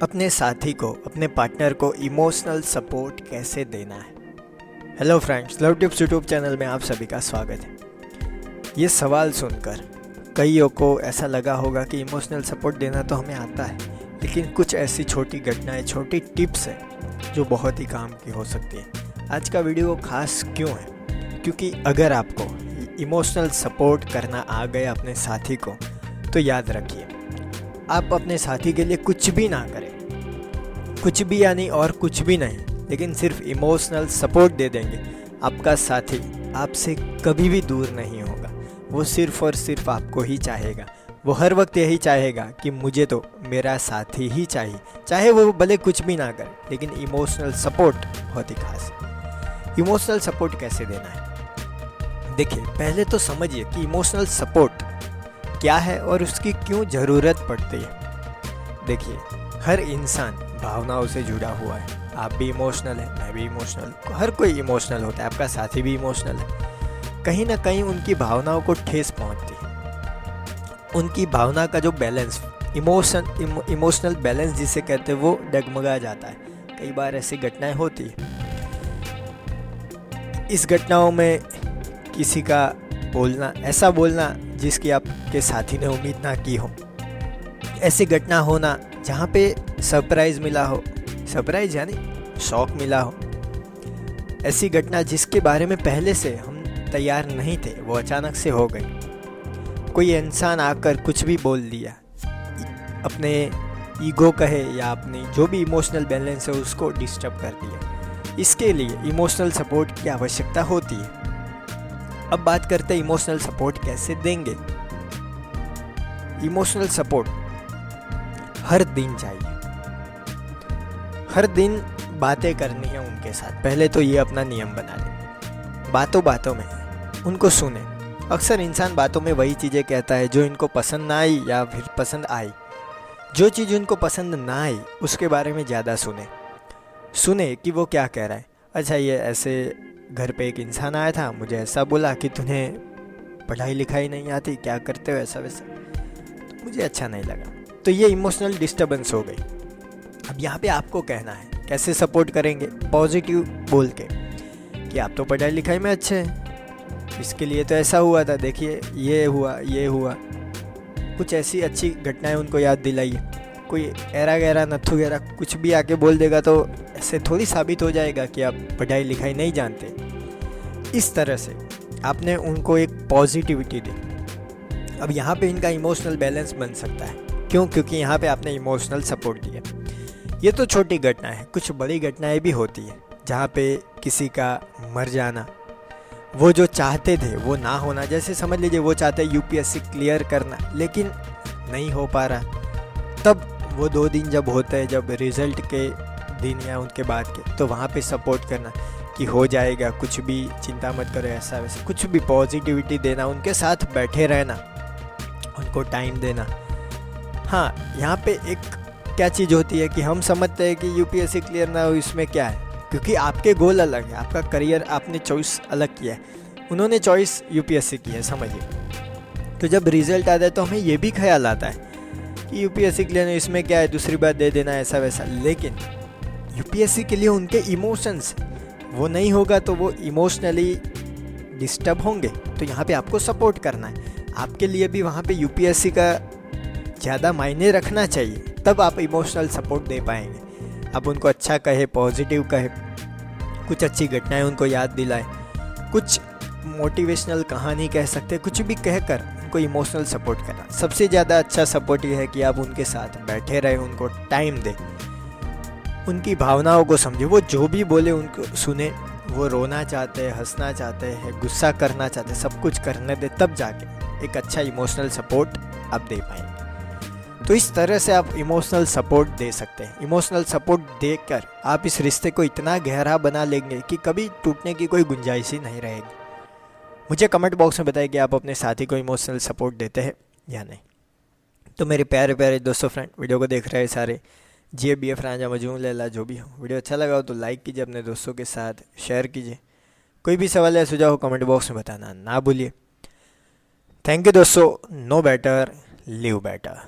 अपने साथी को, अपने पार्टनर को इमोशनल सपोर्ट कैसे देना है। Hello friends, love tips YouTube channel में आप सभी का स्वागत है। ये सवाल सुनकर कईयों को ऐसा लगा होगा कि इमोशनल सपोर्ट देना तो हमें आता है, लेकिन कुछ ऐसी छोटी घटनाएं, छोटी टिप्स हैं जो बहुत ही काम की हो सकती है। आज का वीडियो खास क्यों है? क्योंकि अगर आपको इमोशनल सपोर्ट करना आ गया अपने साथी को, तो याद रखिए, आप अपने साथी के लिए कुछ भी ना करें, कुछ भी यानी और कुछ भी नहीं, लेकिन सिर्फ इमोशनल सपोर्ट दे देंगे, आपका साथी आपसे कभी भी दूर नहीं होगा। वो सिर्फ और सिर्फ आपको ही चाहेगा। वो हर वक्त यही चाहेगा कि मुझे तो मेरा साथी ही चाहिए, चाहे वो भले कुछ भी ना करे, लेकिन इमोशनल सपोर्ट बहुत ही खास है। इमोशनल सपोर्ट कैसे देना है? देखिए, पहले तो समझिए कि इमोशनल सपोर्ट क्या है और उसकी क्यों ज़रूरत पड़ती है। देखिए, हर इंसान भावनाओं से जुड़ा हुआ है। आप भी इमोशनल है, मैं भी इमोशनल, हर कोई इमोशनल होता है, आपका साथी भी इमोशनल है। कहीं ना कहीं उनकी भावनाओं को ठेस पहुंचती है। उनकी भावना का जो बैलेंस, इमोशनल बैलेंस जिसे कहते हैं, वो डगमगा जाता है। कई बार ऐसी घटनाएं होती है। इस घटनाओं में किसी का बोलना, ऐसा बोलना जिसकी आपके साथी ने उम्मीद ना की हो, ऐसी घटना होना जहाँ पे सरप्राइज़ मिला हो, सरप्राइज़ यानी शॉक मिला हो, ऐसी घटना जिसके बारे में पहले से हम तैयार नहीं थे, वो अचानक से हो गई। कोई इंसान आकर कुछ भी बोल दिया, अपने ईगो कहे या अपनी जो भी इमोशनल बैलेंस है उसको डिस्टर्ब कर दिया। इसके लिए इमोशनल सपोर्ट की आवश्यकता होती है। अब बात करते हैं इमोशनल सपोर्ट कैसे देंगे। इमोशनल सपोर्ट हर दिन चाहिए। हर दिन बातें करनी है उनके साथ। पहले तो ये अपना नियम बना लें, बातों बातों में उनको सुने। अक्सर इंसान बातों में वही चीज़ें कहता है जो इनको पसंद ना आई या फिर पसंद आई। जो चीज़ उनको पसंद ना आई उसके बारे में ज़्यादा सुने कि वो क्या कह रहा है। अच्छा, ये ऐसे घर पे एक इंसान आया था, मुझे ऐसा बोला कि तुम्हें पढ़ाई लिखाई नहीं आती, क्या करते हो ऐसा वैसा, तो मुझे अच्छा नहीं लगा। तो ये इमोशनल डिस्टर्बेंस हो गई। अब यहाँ पे आपको कहना है कैसे सपोर्ट करेंगे, पॉजिटिव बोल के कि आप तो पढ़ाई लिखाई में अच्छे हैं, इसके लिए तो ऐसा हुआ था, देखिए ये हुआ। कुछ ऐसी अच्छी घटनाएं उनको याद दिलाइए। कोई एरा गहरा नत्थु गहरा कुछ भी आके बोल देगा तो ऐसे थोड़ी साबित हो जाएगा कि आप पढ़ाई लिखाई नहीं जानते। इस तरह से आपने उनको एक पॉजिटिविटी दी। अब यहाँ पे इनका इमोशनल बैलेंस बन सकता है। क्यों? क्योंकि यहाँ पे आपने इमोशनल सपोर्ट दिया। ये तो छोटी घटना है, कुछ बड़ी घटनाएं भी होती है जहाँ पे किसी का मर जाना, वो जो चाहते थे वो ना होना। जैसे समझ लीजिए वो चाहते यूपीएससी क्लियर करना, लेकिन नहीं हो पा रहा। तब वो 2 दिन जब होते हैं, जब रिज़ल्ट के दिन या उनके बाद के, तो वहाँ पे सपोर्ट करना कि हो जाएगा, कुछ भी चिंता मत करो, ऐसा वैसा, कुछ भी पॉजिटिविटी देना, उनके साथ बैठे रहना, उनको टाइम देना। हाँ, यहाँ पे एक क्या चीज़ होती है कि हम समझते हैं कि यूपीएससी क्लियर ना हो, इसमें क्या है, क्योंकि आपके गोल अलग है, आपका करियर आपने चॉइस अलग किया है, उन्होंने चॉइस यूपीएससी की है, समझिए। तो जब रिज़ल्ट आता है तो हमें ये भी ख्याल आता है कि यूपीएससी क्लियर नहीं, इसमें क्या है, दूसरी बार दे देना, ऐसा वैसा। लेकिन यूपीएससी के लिए उनके इमोशंस, वो नहीं होगा तो वो इमोशनली डिस्टर्ब होंगे। तो यहाँ पे आपको सपोर्ट करना है। आपके लिए भी वहाँ पे यूपीएससी का ज़्यादा मायने रखना चाहिए, तब आप इमोशनल सपोर्ट दे पाएंगे। आप उनको अच्छा कहे, पॉजिटिव कहे, कुछ अच्छी घटनाएं उनको याद दिलाए, कुछ मोटिवेशनल कहानी कह सकते हैं, कुछ भी कहकर उनको इमोशनल सपोर्ट करना। सबसे ज़्यादा अच्छा सपोर्ट ये है कि आप उनके साथ बैठे रहे, उनको टाइम दें, उनकी भावनाओं को समझे। वो जो भी बोले उनको सुने। वो रोना चाहते हैं, हंसना चाहते हैं, गुस्सा करना चाहते हैं, सब कुछ करने दे, तब जाके एक अच्छा इमोशनल सपोर्ट आप दे पाएंगे। तो इस तरह से आप इमोशनल सपोर्ट दे सकते हैं। इमोशनल सपोर्ट देकर आप इस रिश्ते को इतना गहरा बना लेंगे कि कभी टूटने की कोई गुंजाइश ही नहीं रहेगी। मुझे कमेंट बॉक्स में बताइए कि आप अपने साथी को इमोशनल सपोर्ट देते हैं या नहीं। तो मेरे प्यारे प्यारे दोस्तों, फ्रेंड, वीडियो को देख रहे सारे GBF राजा मजूम लैला जो भी हो, वीडियो अच्छा लगा हो तो लाइक कीजिए, अपने दोस्तों के साथ शेयर कीजिए। कोई भी सवाल या सुझाव हो कमेंट बॉक्स में बताना ना भूलिए। थैंक यू दोस्तों। Know better, live better.